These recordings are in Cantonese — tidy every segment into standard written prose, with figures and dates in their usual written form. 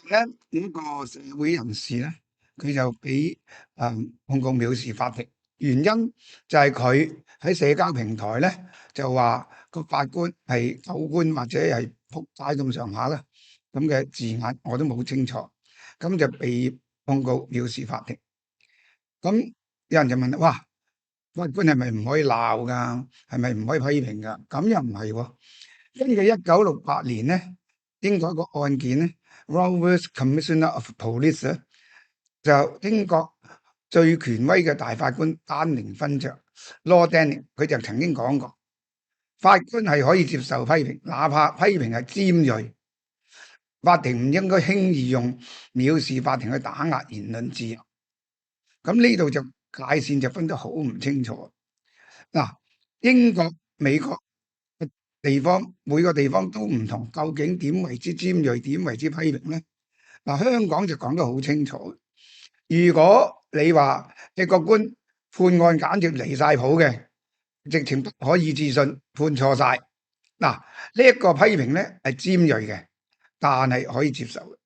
咧呢個社會人士咧，佢就俾控告藐視法庭，原因就係佢喺社交平台咧就話個法官係狗官或者係仆街咁上下啦，咁嘅字眼我都冇清楚，咁就被控告藐視法庭。咁有人就問啦，哇，法官係咪唔可以鬧㗎？係咪唔可以批評㗎？咁又唔係喎。根據1968年咧，英國一個案件咧 Roe vs Commissioner of Police 咧，就英國最權威嘅大法官丹寧勳爵 Lord Denning，佢就曾經講過，法官係可以接受批評，哪怕批評係尖鋭，法庭唔應該輕易用藐視法庭去打壓言論自由。咁呢度就界線就分得好唔清楚。嗱，英國、美國嘅地方每個地方都唔同，究竟點為之尖鋭，點為之批評咧？嗱，香港就講得好清楚。如果你話一個官判案簡直離晒譜嘅，直情不可以置信，判錯晒。嗱，呢一個批評咧係尖鋭嘅，但係可以接受嘅。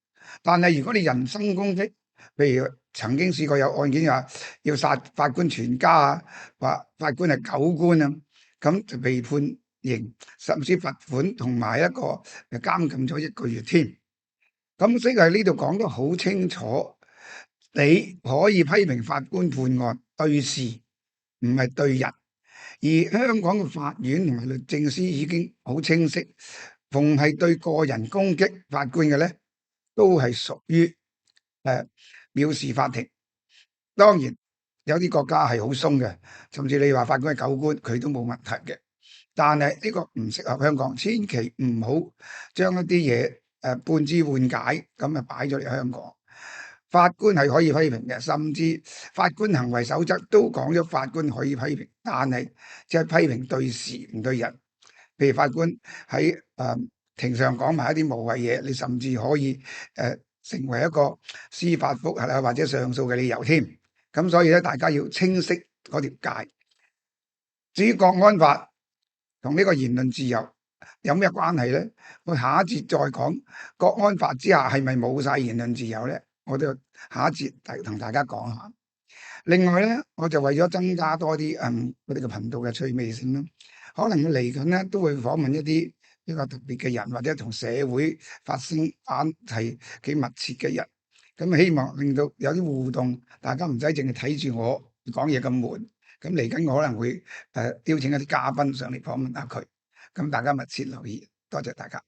但係如果你人身攻擊，譬如曾經試過有案件話要殺法官全家啊，話法官係狗官啊，咁就被判刑，甚至罰款同埋一個監禁咗1個月添。咁所以喺呢度講得好清楚，你可以批評法官判案對事，唔係對人。而香港嘅法院同埋律政司已經好清晰，逢係對個人攻擊法官嘅咧，都係屬於藐視法庭。當然有啲國家係好鬆嘅，甚至你話法官係狗官，佢都冇問題嘅。但係呢個唔適合香港，千祈唔好將一啲嘢半知半解咁啊擺咗嚟香港。法官係可以批評嘅，甚至法官行為守則都講咗法官可以批評，但係即係批評對事唔對人。譬如法官喺庭上講埋一啲無謂嘢，你甚至可以成為一個司法覆核啊或者上訴嘅理由添。咁所以咧，大家要清晰嗰條界。至於國安法同呢個言論自由有咩關係咧？我下一節再講國安法之下係咪冇晒言論自由咧？我都下一節同大家講下。另外咧，我就為咗增加多啲我哋嘅頻道嘅趣味性啦，可能嚟緊咧都會訪問一啲比較特別嘅人，或者同社會發生關係幾密切嘅人。咁希望令到有啲互動，大家唔使淨係睇住我講嘢咁悶。咁嚟緊我可能會邀請一啲嘉賓上嚟訪問下佢。咁大家密切留意，多謝大家。